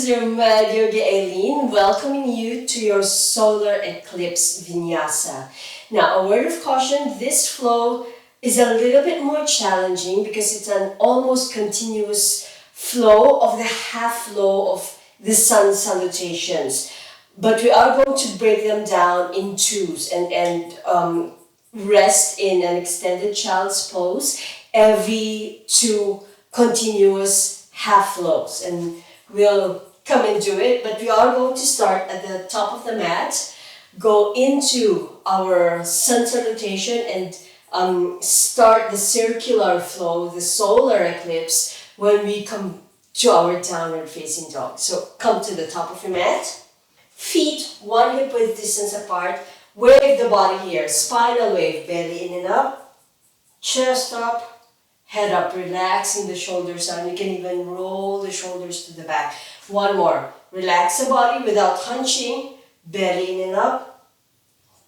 is your Mad Yogi Aileen, welcoming you to your solar eclipse vinyasa. Now, a word of caution, this flow is a little bit more challenging because it's an almost continuous flow of the half flow of the sun salutations. But we are going to break them down in twos and rest in an extended child's pose every two continuous half flows, and we'll come and do it. But we are going to start at the top of the mat, go into our sun salutation, and start the circular flow, the solar eclipse, when we come to our downward facing dog. So come to the top of your mat, feet one hip width distance apart, wave the body here, spinal wave, belly in and up, chest up, head up, relaxing the shoulders down. You can even roll the shoulders to the back. One more. Relax the body without hunching. Belly in and up.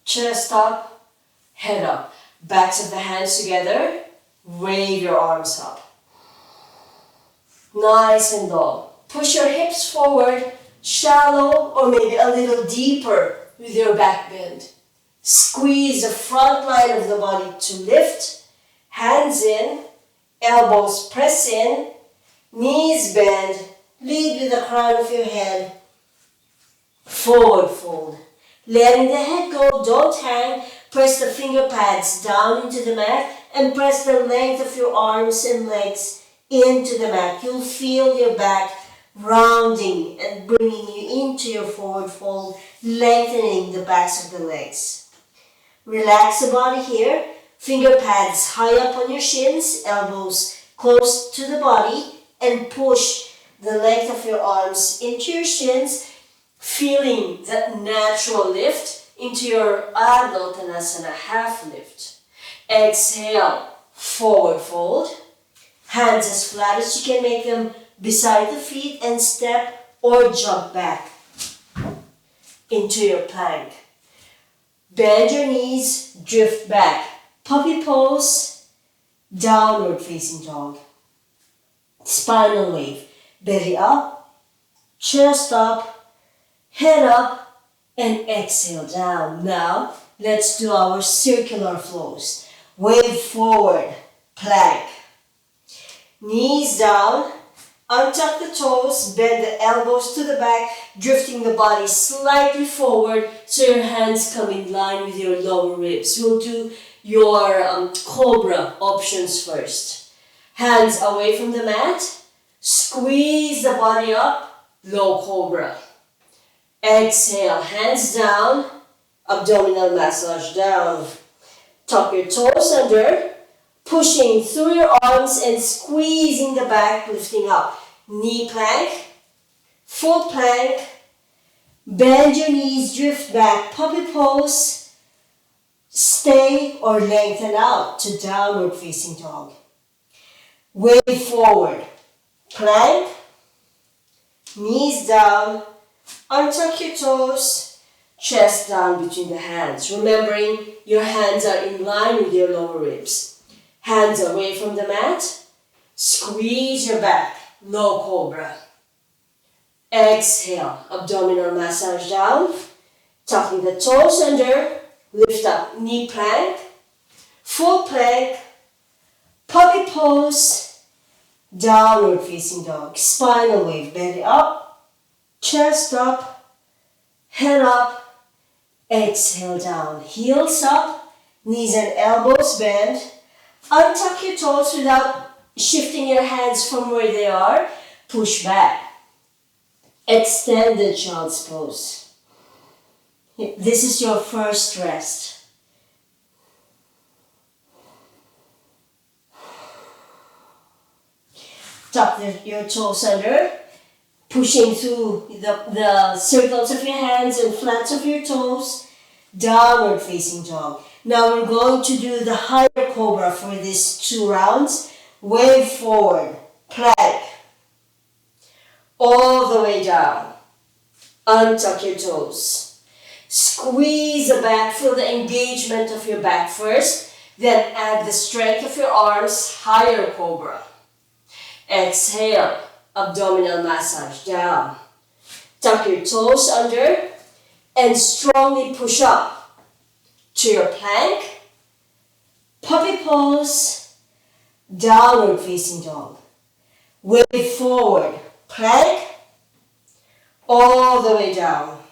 Chest up. Head up. Backs of the hands together. Wave your arms up. Nice and long. Push your hips forward. Shallow or maybe a little deeper with your back bend. Squeeze the front line of the body to lift. Hands in. Elbows press in, knees bend, lead with the crown of your head, forward fold. Letting the head go, don't hang, press the finger pads down into the mat and press the length of your arms and legs into the mat. You'll feel your back rounding and bringing you into your forward fold, lengthening the backs of the legs. Relax the body here. Finger pads high up on your shins, elbows close to the body, and push the length of your arms into your shins, feeling that natural lift into your Adho Uttanasana half lift. Exhale, forward fold. Hands as flat as you can make them beside the feet and step or jump back into your plank. Bend your knees, drift back. Puppy pose, downward facing dog. Spinal wave, belly up, chest up, head up, and exhale down. Now, let's do our circular flows. Wave forward, plank. Knees down, untuck the toes, bend the elbows to the back, drifting the body slightly forward so your hands come in line with your lower ribs. We'll do your cobra options first. Hands away from the mat, squeeze the body up, low cobra. Exhale, hands down, abdominal massage down. Tuck your toes under, pushing through your arms and squeezing the back, lifting up. Knee plank, full plank, bend your knees, drift back, puppy pose. Stay or lengthen out to downward facing dog. Wave forward, plank, knees down, untuck your toes, chest down between the hands. Remembering your hands are in line with your lower ribs. Hands away from the mat, squeeze your back, low cobra. Exhale, abdominal massage down, tucking the toes under. Lift up, knee plank, full plank, puppy pose, downward facing dog, spinal wave, belly up, chest up, head up, exhale down, heels up, knees and elbows bend, untuck your toes without shifting your hands from where they are, push back, extended child's pose. This is your first rest. Tuck your toes under, pushing through the circles of your hands and flats of your toes, downward facing dog. Now we're going to do the higher cobra for these 2 rounds. Wave forward, plank, all the way down. Untuck your toes. Squeeze the back, feel the engagement of your back first, then add the strength of your arms, higher cobra. Exhale, abdominal massage down. Tuck your toes under and strongly push up to your plank, puppy pose, downward facing dog. Wave forward, plank, all the way down.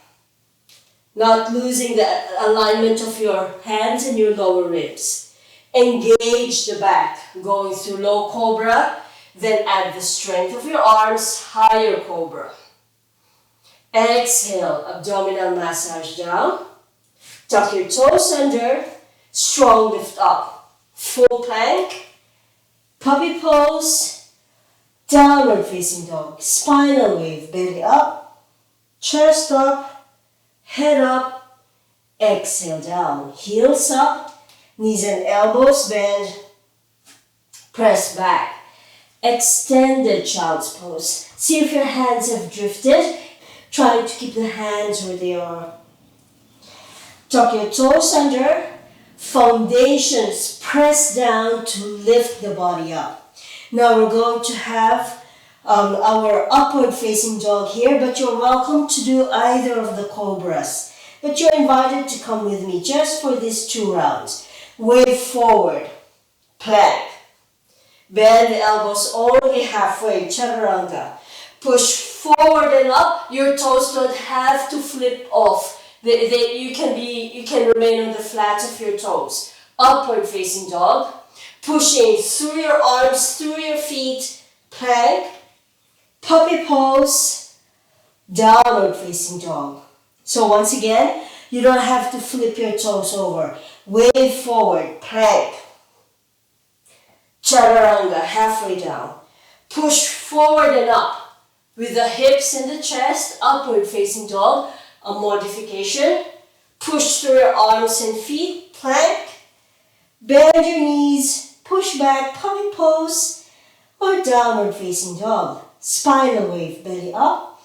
Not losing the alignment of your hands and your lower ribs. Engage the back, going through low cobra, then add the strength of your arms, higher cobra. Exhale, abdominal massage down. Tuck your toes under, strong lift up. Full plank, puppy pose, downward facing dog. Spinal wave, belly up, chest up, head up, exhale down. Heels up, knees and elbows bend, press back. Extended child's pose. See if your hands have drifted. Try to keep the hands where they are. Tuck your toes under. Foundations press down to lift the body up. Now we're going to have our upward facing dog here, but you're welcome to do either of the cobras. But you're invited to come with me just for these 2 rounds. Wave forward, plank. Bend the elbows only halfway, chaturanga. Push forward and up. Your toes don't have to flip off. You can remain on the flats of your toes. Upward facing dog. Pushing through your arms, through your feet. Plank. Puppy pose. Downward facing dog. So once again, you don't have to flip your toes over. Wave forward, plank. Chaturanga, halfway down. Push forward and up with the hips and the chest, upward facing dog, a modification. Push through your arms and feet, plank. Bend your knees, push back, puppy pose, or downward facing dog. Spinal wave, belly up,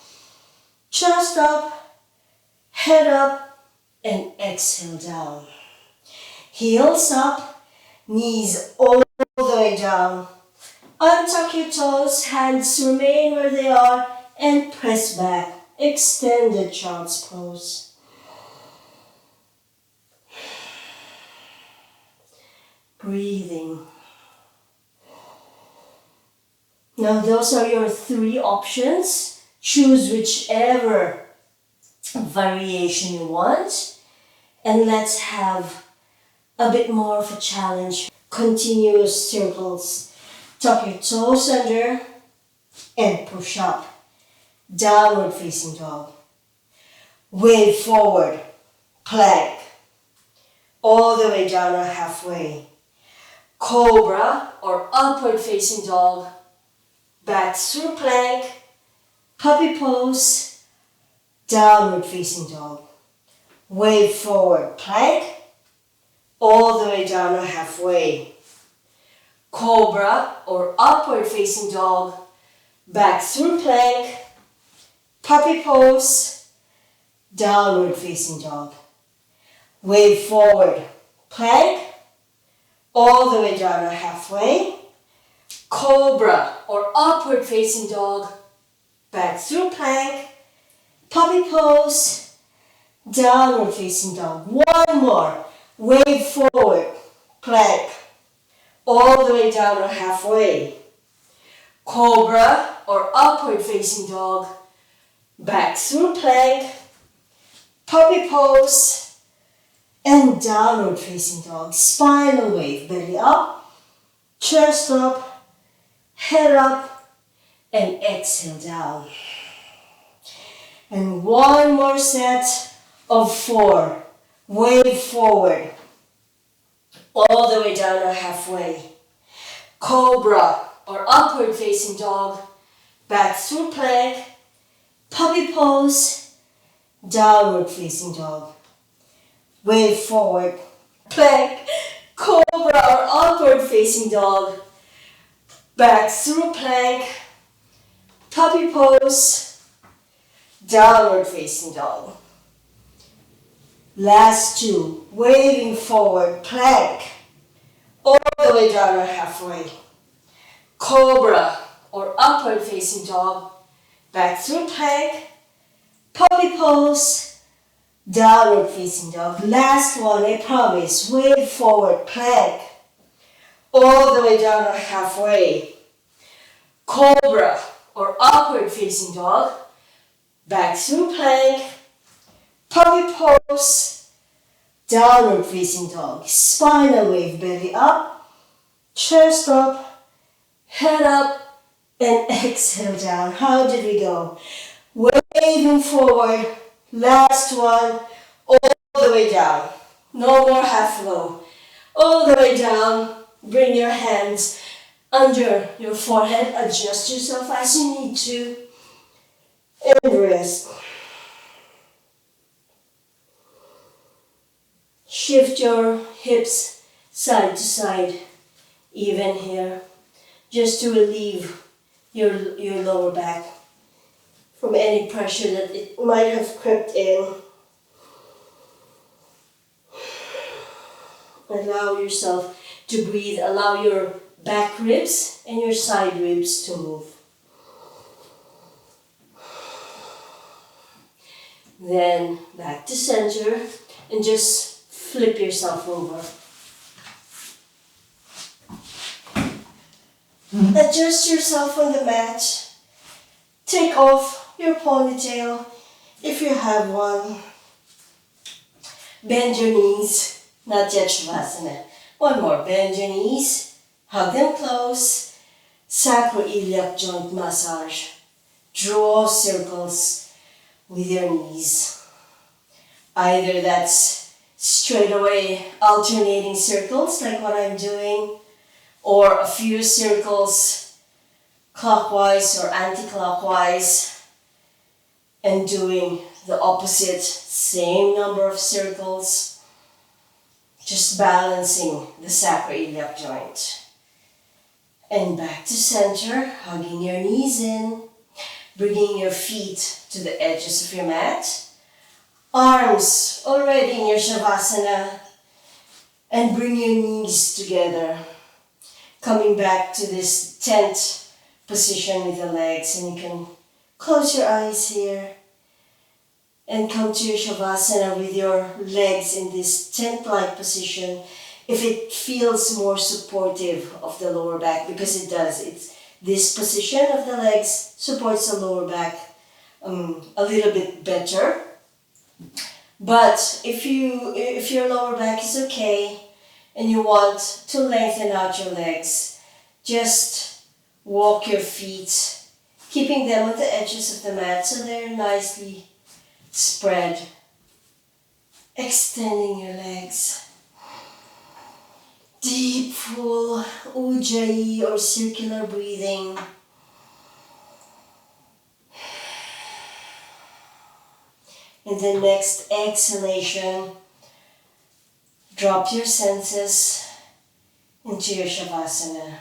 chest up, head up, and exhale down. Heels up, knees all the way down. Untuck your toes, hands remain where they are, and press back. Extended child's pose. Breathing. Now those are your 3 options. Choose whichever variation you want. And let's have a bit more of a challenge. Continuous circles. Tuck your toes under and push up. Downward facing dog. Wave forward. Plank. All the way down or halfway. Cobra or upward facing dog. Back through plank. Puppy pose. Downward facing dog. Wave forward. Plank. All the way down or halfway. Cobra or upward facing dog. Back through plank. Puppy pose. Downward facing dog. Wave forward. Plank. All the way down or halfway. Cobra or upward facing dog. Back through plank. Puppy pose. Downward facing dog. One more. Wave forward. Plank. All the way down or halfway. Cobra or upward facing dog. Back through plank. Puppy pose. And downward facing dog. Spinal wave. Belly up. Chest up. Head up. And exhale down. And one more set of 4. Wave forward. All the way down or halfway. Cobra or upward facing dog. Back through plank. Puppy pose. Downward facing dog. Wave forward. Plank. Cobra or upward facing dog. Back through plank. Puppy pose. Downward facing dog. Last 2. Waving forward. Plank. All the way down or halfway. Cobra or upward facing dog. Back through plank. Puppy pose, downward facing dog. Last one, I promise. Wave forward, plank. All the way down or halfway. Cobra or upward facing dog. Back through plank. Puppy pose, downward facing dog. Spinal wave, belly up, chest up, head up, and exhale down. How did we go? Waving forward, last one, all the way down. No more half low. All the way down, bring your hands under your forehead, adjust yourself as you need to, and rest. Shift your hips side to side, even here, just to relieve your lower back from any pressure that it might have crept in. Allow yourself to breathe. Allow your back ribs and your side ribs to move. Then back to center and just flip yourself over. Adjust yourself on the mat. Take off your ponytail if you have one. Bend your knees. Not yet Shavasana. One more. Bend your knees. Hug them close. Sacroiliac joint massage. Draw circles with your knees. Either that's straight away alternating circles like what I'm doing, or a few circles clockwise or anti-clockwise and doing the opposite, same number of circles, just balancing the sacroiliac joint. And back to center, hugging your knees in, bringing your feet to the edges of your mat, arms already in your Shavasana, and bring your knees together. Coming back to this tent position with the legs, and you can close your eyes here and come to your Shavasana with your legs in this tent-like position if it feels more supportive of the lower back, because it does. It's this position of the legs supports the lower back a little bit better. But if your lower back is okay and you want to lengthen out your legs, just walk your feet, keeping them on the edges of the mat so they're nicely spread. Extending your legs. Deep, full ujjayi or circular breathing. In the next exhalation, drop your senses into your Shavasana.